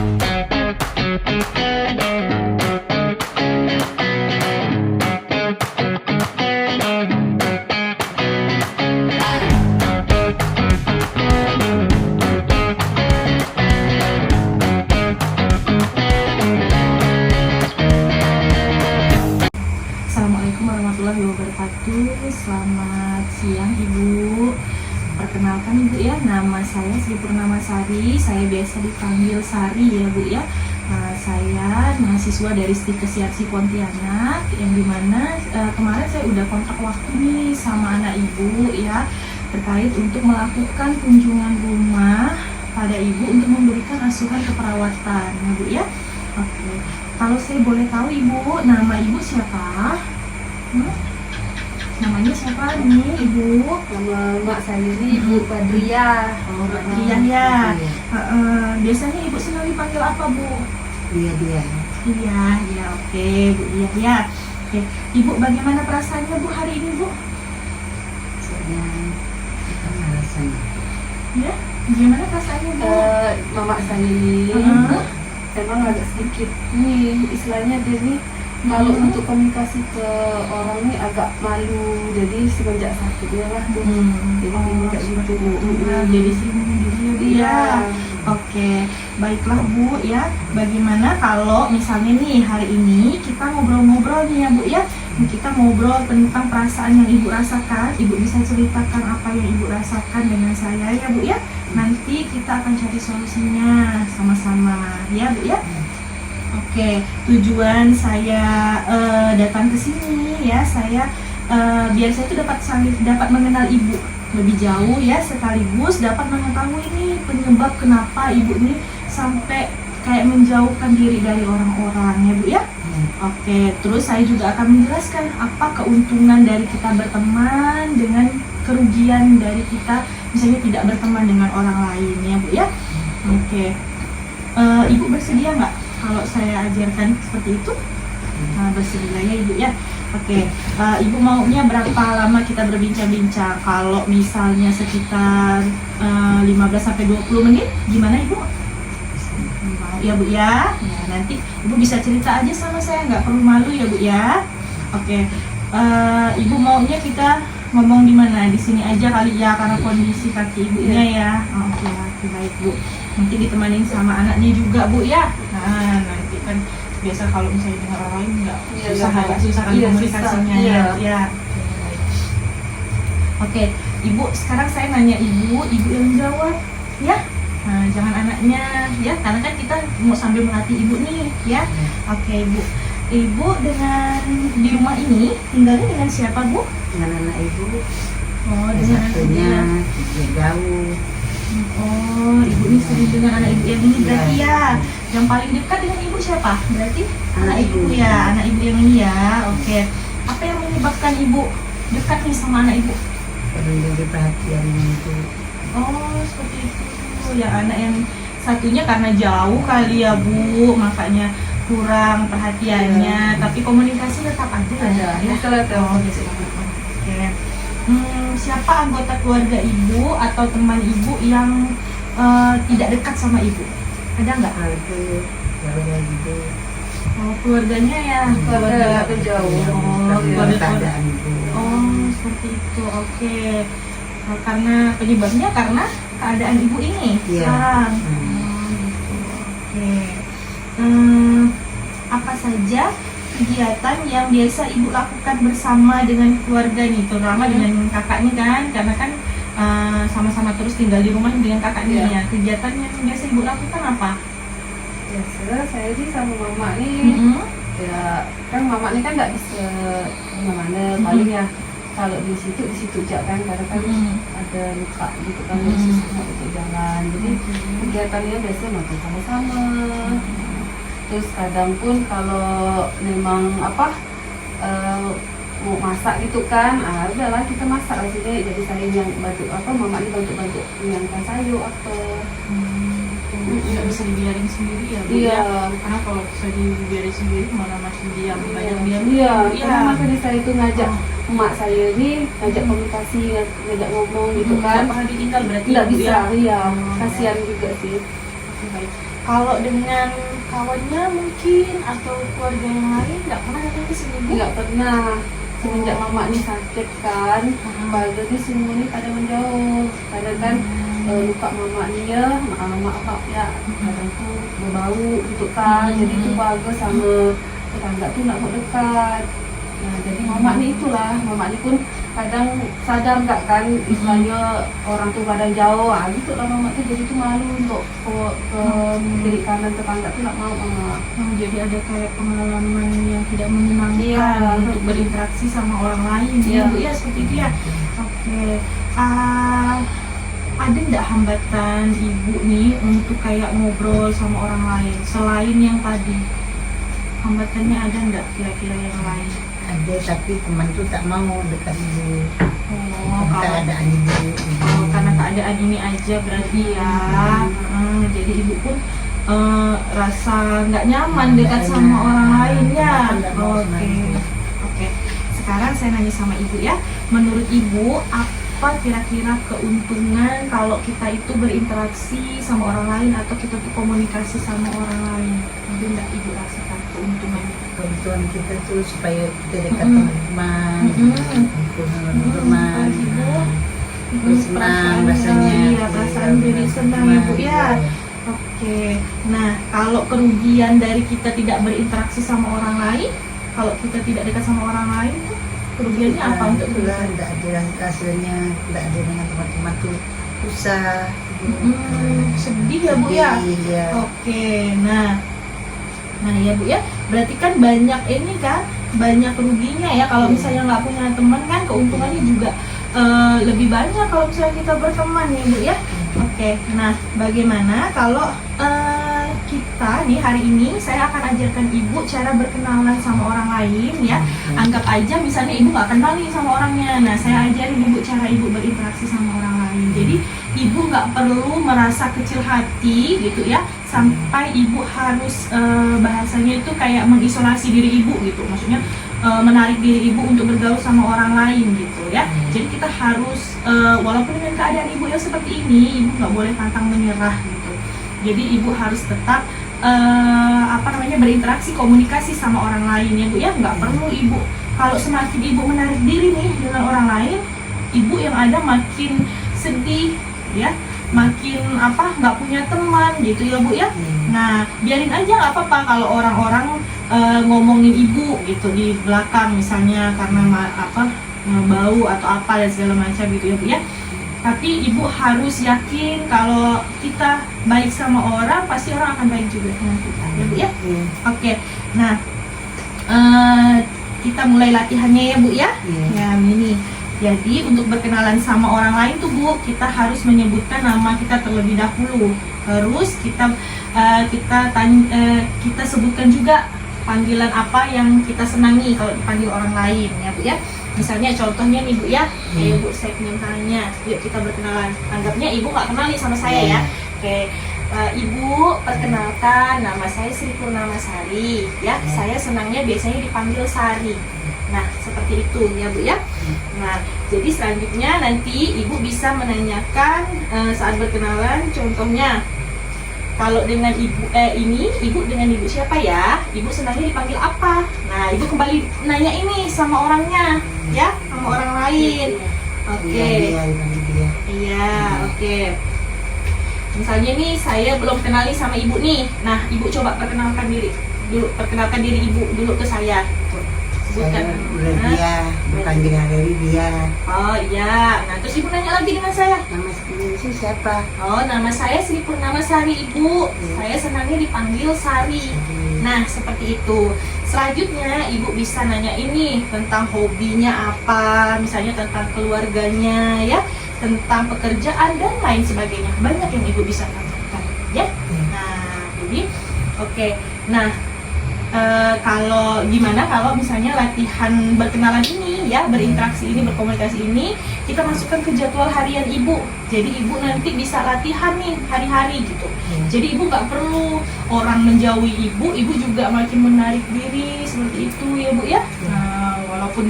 Assalamualaikum warahmatullahi wabarakatuh. Selamat siang Ibu. Perkenalkan Ibu ya, nama saya Sri Purnamasari. Saya biasa dipanggil Sari ya Bu ya. Saya mahasiswa dari Stikes Yarsi Pontianak, yang dimana kemarin saya udah kontak waktu nih sama anak Ibu ya, terkait untuk melakukan kunjungan rumah pada Ibu untuk memberikan asuhan keperawatan ya Bu ya. Oke, kalau saya boleh tahu Ibu, nama Ibu siapa? Namanya siapa nih Ibu? Nama mak saya ini Ibu Badriah. Oh, Badriah ya. Biasanya Ibu senang dipanggil apa Bu? Dia. Iya, ya oke Bu Dia ya. Oke, Ibu bagaimana perasaannya Bu hari ini Bu? Saya rasanya. Ya, gimana perasaannya Bu? Mama saya ini emang agak sedikit nih, istilahnya dia nih kalau untuk komunikasi ke orang nih agak malu, jadi semenjak sakitnya lah Bu. Jadi kayak gitu Bu. Jadi sini dia. Oke, baiklah Bu ya. Bagaimana kalau misalnya nih hari ini kita ngobrol-ngobrol nih ya Bu ya. Kita ngobrol tentang perasaan yang Ibu rasakan. Ibu bisa ceritakan apa yang Ibu rasakan dengan saya ya Bu ya. Nanti kita akan cari solusinya sama-sama ya Bu ya. Oke, tujuan saya datang ke sini ya, saya biar saya itu dapat mengenal Ibu lebih jauh ya, sekaligus dapat mengetahui ini penyebab kenapa Ibu ini sampai kayak menjauhkan diri dari orang-orang ya Bu ya. Oke, terus saya juga akan menjelaskan apa keuntungan dari kita berteman dengan kerugian dari kita misalnya tidak berteman dengan orang lain ya Bu ya. Oke, Ibu bersedia nggak kalau saya ajarkan seperti itu? Bersedia ya Ibu ya. Oke, Ibu maunya berapa lama kita berbincang-bincang? Kalau misalnya sekitar 15-20 menit, gimana Ibu? Mau ya Bu ya? Ya, nanti Ibu bisa cerita aja sama saya, nggak perlu malu ya Bu ya. Oke, Ibu maunya kita ngomong di mana? Di sini aja kali ya, karena kondisi kaki Ibunya ya. Oke, baik Bu. Nanti ditemanin sama anaknya juga Bu ya. Nah, nanti kan biasa kalau misalnya dengan orang lain nggak agak susah kan komunikasinya ya. Oke, Ibu sekarang saya nanya Ibu yang jawab ya. Nah, jangan anaknya ya, karena kan kita mau sambil melatih Ibu nih ya. Oke Ibu dengan di rumah ini tinggalnya dengan siapa Bu? Dengan anak Ibu. Oh, dengan satunya jauh. Oh, Ibu ini sering dengan anak Ibu yang ini berarti ya. Yang paling dekat dengan Ibu siapa? Berarti anak Ibu ya, anak Ibu yang ini ya. Oke. Apa yang menyebabkan Ibu dekat nih sama anak Ibu? Perlu jadi perhatian itu. Oh, seperti itu. Ya, anak yang satunya karena jauh kali ya Bu, makanya kurang perhatiannya. Tapi komunikasi tetap ada ya. Oh, gitu. Oke. Siapa anggota keluarga Ibu atau teman Ibu yang tidak dekat sama Ibu? Ada nggak? Itu keluarga Ibu. Oh, keluarganya ya? Keluarga jauh. Oh, keluarga. Ibu. Oh, seperti itu. Oke. Karena penyebabnya karena keadaan Ibu ini sekarang. Gitu. Oke. Apa saja kegiatan yang biasa Ibu lakukan bersama dengan keluarga nih, terutama dengan kakaknya kan, karena kan sama-sama terus tinggal di rumah dengan kakaknya ya. Kegiatan yang biasa Ibu lakukan apa? Biasa saya sih sama mama nih, ya kan mama nih kan nggak bisa kemana-mana, paling ya kalau di situ aja kan, karena kan ada luka gitu kan, susah untuk jalan. Jadi kegiatannya biasa nonton sama-sama. Terus kadang pun kalau memang mau masak gitu kan, udahlah kita masak lah sini. Jadi saya yang bantu mama ini bantu menyiapkan sayur apa. Nggak bisa dibiarin sendiri ya Bu? Iya. Karena kalau bisa dibiarin sendiri malah masih diam, banyak diam. Iya. Karena makanya saya itu ngajak emak saya ini, ngajak komunikasi, ngajak ngomong gitu kan. Nggak pernah ditinggal berarti? Nggak bisa, ya? iya. Kasihan juga sih. baik. Kalau dengan kawannya mungkin atau keluarga yang lain nggak pernah datang ke sini Bu? Nggak pernah. Semenjak mama nih sakit kan, keluarga di sini nih pada menjauh. Kadang kan luka mama nih ya, maaf ya, kadang tuh berbau gitu kan. Jadi tuh keluarga sama tetangga tuh nggak mau dekat. Nah, jadi mama nih itulah, mama nih pun kadang sadar nggak kan, istilahnya orang tuh kadang jauh, gitu lah mama tuh jadi tuh malu untuk ke kiri kanan tetangga tuh nggak mau mama. Jadi ada kayak pengalaman yang tidak menyenangkan Iya. untuk berinteraksi sama orang lain Iya. ya Bu ya, seperti itu ya. Oke. Ada nggak hambatan Ibu nih untuk kayak ngobrol sama orang lain selain yang tadi? Hambatannya ada nggak kira-kira yang lain? Ada, tapi teman tuh tak mau dekat ibu. Oh, kalau Keadaan ibu. karena keadaan ini aja berarti ya. Jadi Ibu pun rasa nggak nyaman dekat sama orang lain ya. Oke. Oke. Sekarang saya nanya sama Ibu ya. Menurut Ibu apa kira-kira keuntungan kalau kita itu berinteraksi sama orang lain atau kita tuh komunikasi sama orang lain? Ada nggak Ibu rasakan keuntungannya? Kebutuhan kita tuh supaya kita dekat teman-teman, teman-teman. Terus senang rasanya. Iya, perasaan jadi senang ya Bu ya. Oke. Nah, kalau kerugian dari kita tidak berinteraksi sama orang lain, kalau kita tidak dekat sama orang lain tuh kerugiannya apa untuk itulah, kita? tidak ada hasilnya, tidak ada dengan teman-teman tuh susah. Sedih ya Bu ya. Iya. Oke. Nah ya Bu ya, berarti kan banyak ini kan, banyak ruginya ya kalau misalnya nggak punya teman kan, keuntungannya juga lebih banyak kalau misalnya kita berteman ya Bu ya. Oke, nah bagaimana kalau kita nih hari ini saya akan ajarkan Ibu cara berkenalan sama orang lain ya. Anggap aja misalnya Ibu nggak kenal nih sama orangnya, nah saya ajarin Ibu cara Ibu berinteraksi sama orang lain. Jadi Ibu nggak perlu merasa kecil hati gitu ya, sampai Ibu harus bahasanya itu kayak mengisolasi diri Ibu gitu, maksudnya menarik diri Ibu untuk bergaul sama orang lain gitu ya. Jadi kita harus walaupun dengan keadaan Ibu yang seperti ini, Ibu nggak boleh pantang menyerah gitu. Jadi Ibu harus tetap berinteraksi, komunikasi sama orang lain ya Bu ya. Nggak perlu Ibu, kalau semakin Ibu menarik diri nih dengan orang lain, Ibu yang ada makin sedih ya, makin nggak punya teman gitu ya Bu ya. Nah biarin aja, nggak apa-apa kalau orang-orang ngomongin Ibu gitu di belakang misalnya karena bau atau apa dan segala macam gitu ya Bu ya. Tapi Ibu harus yakin kalau kita baik sama orang, pasti orang akan baik juga dengan kita ya Bu ya. Oke. Nah kita mulai latihannya ya Bu ya. Ya ini. Jadi untuk berkenalan sama orang lain tuh Bu, kita harus menyebutkan nama kita terlebih dahulu. Terus kita sebutkan juga panggilan apa yang kita senangi kalau dipanggil orang lain ya Bu ya. Misalnya contohnya nih Bu ya, kayak Bu saya ingin tanya, yuk kita berkenalan. Anggapnya Ibu nggak kenal nih sama saya ya. Oke, Ibu perkenalkan, nama saya Sri Purnamasari ya. Saya senangnya biasanya dipanggil Sari. Nah seperti itu ya Bu ya. Nah jadi selanjutnya nanti Ibu bisa menanyakan saat berkenalan, contohnya kalau dengan Ibu dengan Ibu siapa ya? Ibu senangnya dipanggil apa? Nah Ibu kembali nanya ini sama orangnya ya, sama orang lain. Oke. Iya, oke. Misalnya nih saya belum kenali sama Ibu nih. Nah Ibu coba perkenalkan diri Ibu dulu ke saya. Sebutkan. Dia, dipanggil hari dia. Oh iya. Nah terus Ibu nanya lagi dengan saya. Nama sendiri siapa? Oh, nama saya Sri Purnamasari Ibu. Saya senangnya dipanggil Sari. Nah, seperti itu. Selanjutnya Ibu bisa nanya ini tentang hobinya apa, misalnya tentang keluarganya ya, tentang pekerjaan dan lain sebagainya. Banyak yang Ibu bisa tanyakan ya. Nah, jadi oke. Nah, kalau gimana kalau misalnya latihan berkenalan ini ya, berinteraksi ini, berkomunikasi ini kita masukkan ke jadwal harian Ibu. Jadi Ibu nanti bisa latihan nih hari-hari gitu. Jadi Ibu nggak perlu orang menjauhi Ibu juga makin menarik diri seperti itu ya Bu ya. Nah, walaupun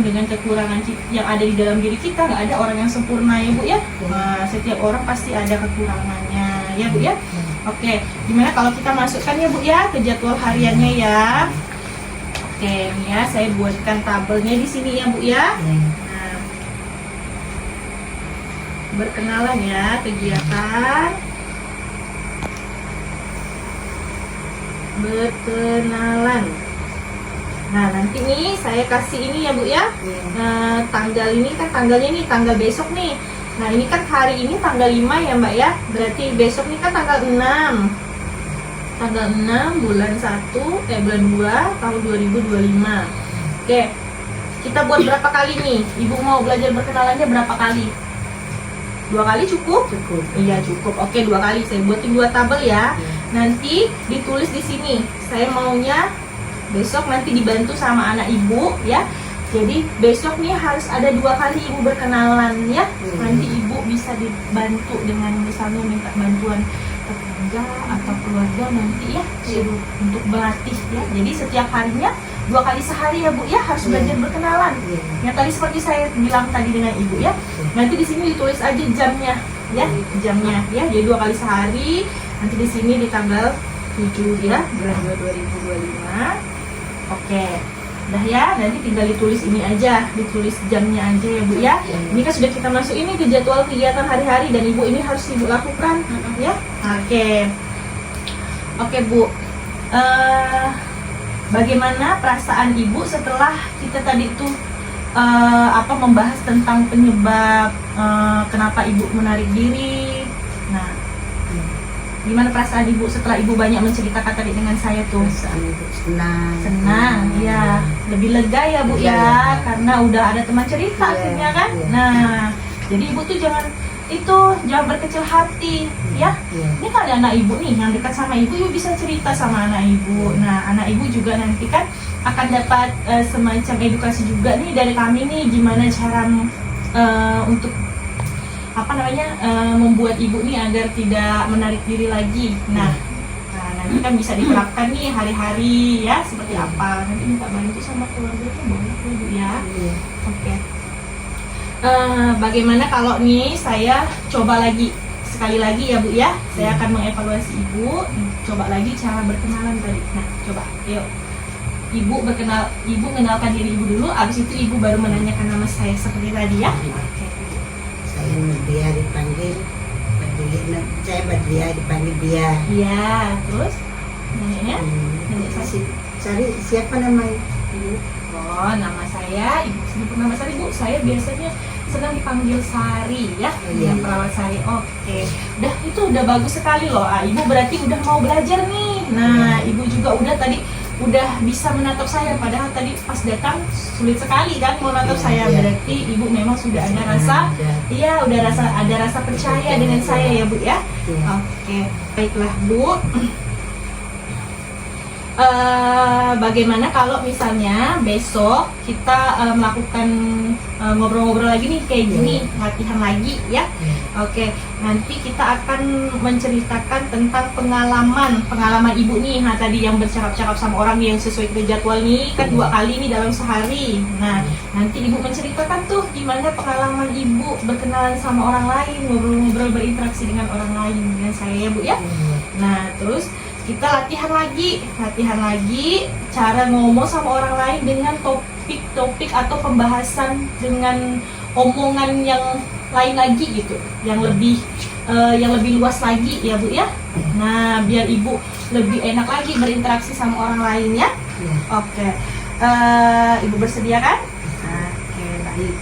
dengan kekurangan yang ada di dalam diri kita, nggak ada orang yang sempurna ya Bu ya. Nah, setiap orang pasti ada kekurangannya ya Bu ya. Oke, gimana kalau kita masukkan ya Bu ya ke jadwal hariannya ya. Oke, nih ya saya buatkan tabelnya di sini ya Bu ya. Nah, berkenalan ya kegiatan. Berkenalan. Nah, nanti nih saya kasih ini ya Bu ya. Tanggal ini kan tanggalnya nih tanggal besok nih. Nah, ini kan hari ini tanggal 5 ya Mbak ya. Berarti besok nih kan tanggal 6. Tanggal 6 bulan 1 bulan 2 tahun 2025. Oke. Kita buat berapa kali nih? Ibu mau belajar berkenalannya berapa kali? 2 kali cukup? Cukup. Iya, cukup. Oke, 2 kali. Saya buatin 2 tabel ya. Nanti ditulis di sini. Saya maunya besok nanti dibantu sama anak ibu ya. Jadi besok nih harus ada 2 kali ibu berkenalan ya. Nanti ibu bisa dibantu dengan misalnya minta bantuan tetangga atau keluarga nanti ya, suruh untuk berlatih ya. Jadi setiap harinya 2 kali sehari ya Bu ya harus belajar berkenalan. Yang tadi seperti saya bilang tadi dengan ibu ya. Nanti di sini ditulis aja jamnya ya, jamnya ya. Jadi 2 kali sehari. Nanti di sini di tanggal 7 ya, bulan 2 2025. Oke. Udah ya, nanti tinggal ditulis ini aja, ditulis jamnya aja ya Bu ya. Ini kan sudah kita masuk ini ke jadwal kegiatan hari-hari dan Ibu ini harus Ibu lakukan ya. Oke. Oke Bu. Bagaimana perasaan Ibu setelah kita tadi tuh membahas tentang penyebab kenapa Ibu menarik diri. Nah, gimana perasaan Ibu setelah Ibu banyak menceritakan tadi dengan saya tuh? Perasaan Ibu senang. Senang, ya. Lebih lega ya Bu ya, karena udah ada teman cerita akhirnya kan. Nah, jadi Ibu tuh jangan berkecil hati ya. Ini kan ada anak Ibu nih yang dekat sama Ibu, Ibu bisa cerita sama anak Ibu. Nah, anak Ibu juga nanti kan akan dapat semacam edukasi juga nih dari kami nih, gimana cara untuk membuat ibu nih agar tidak menarik diri lagi. Nah, nanti kan bisa diterapkan nih hari-hari ya seperti apa. Nanti minta bantu sama keluarga tuh boleh Bu ya. Oke. Bagaimana kalau nih saya coba lagi sekali lagi ya Bu ya. Saya akan mengevaluasi Ibu. Coba lagi cara berkenalan tadi. Nah, coba yuk. Ibu mengenalkan diri Ibu dulu. Abis itu Ibu baru menanyakan nama saya seperti tadi ya. Oke. Saya Dia dipanggil saya Dia dipanggil Dia. Iya, terus nanya Cari siapa namanya? Ibu. Oh, nama saya Ibu sebut nama saya Ibu. Saya biasanya sedang dipanggil Sari ya, dengan perawat Sari. Oke. Itu udah bagus sekali loh. Ibu berarti udah mau belajar nih. Nah, Ibu juga udah bisa menatap saya, padahal tadi pas datang sulit sekali kan mau menatap saya. Berarti Ibu memang sudah ada rasa percaya dengan saya ya Bu ya. Oke, baiklah Bu. Bagaimana kalau misalnya besok kita melakukan ngobrol-ngobrol lagi nih kayak gini, latihan lagi ya. Oke, nanti kita akan menceritakan tentang pengalaman Ibu nih. Nah, tadi yang bercakap-cakap sama orang yang sesuai ke jadwal nih kan 2 kali nih dalam sehari. Nah, nanti Ibu menceritakan tuh gimana pengalaman Ibu berkenalan sama orang lain, ngobrol-ngobrol, berinteraksi dengan orang lain dengan saya ya Bu ya. Nah, terus kita latihan lagi cara ngomong sama orang lain dengan topik atau pembahasan dengan omongan yang lain lagi gitu, yang lebih luas lagi ya Bu ya. Nah, biar Ibu lebih enak lagi berinteraksi sama orang lain ya. Oke. Ibu bersedia kan? Oke, baik.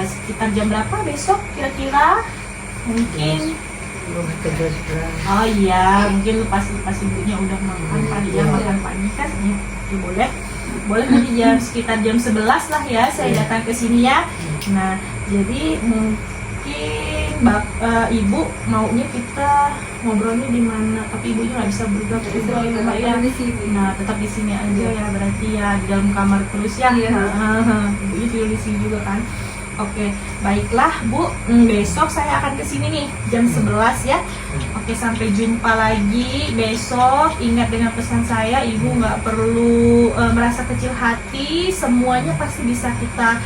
Sekitar jam berapa besok kira-kira? Mungkin oh iya, mungkin pas ibunya udah makan kali ya, makan pagi kan ya, boleh nanti sekitar jam 11 lah ya saya datang ke sini ya. Nah, jadi mungkin Ibu maunya kita ngobrolnya di mana, tapi Ibu juga nggak bisa bergerak itu ya Mbak ya. Nah, tetap di sini aja ya, berarti ya di dalam kamar terus ya. Ibu tidur di sini juga kan. Oke, baiklah Bu, besok saya akan kesini nih jam 11 ya. Oke, sampai jumpa lagi besok. Ingat dengan pesan saya, Ibu nggak perlu merasa kecil hati. Semuanya pasti bisa kita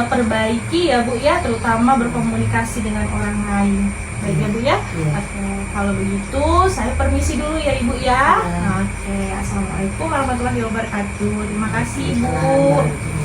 perbaiki ya Bu ya, terutama berkomunikasi dengan orang lain. Baik ya Bu ya. Iya. Oke, kalau begitu saya permisi dulu ya Ibu ya. Iya. Oke, assalamualaikum warahmatullahi wabarakatuh. Terima kasih Bu. Waalaikumsalam warahmatullahi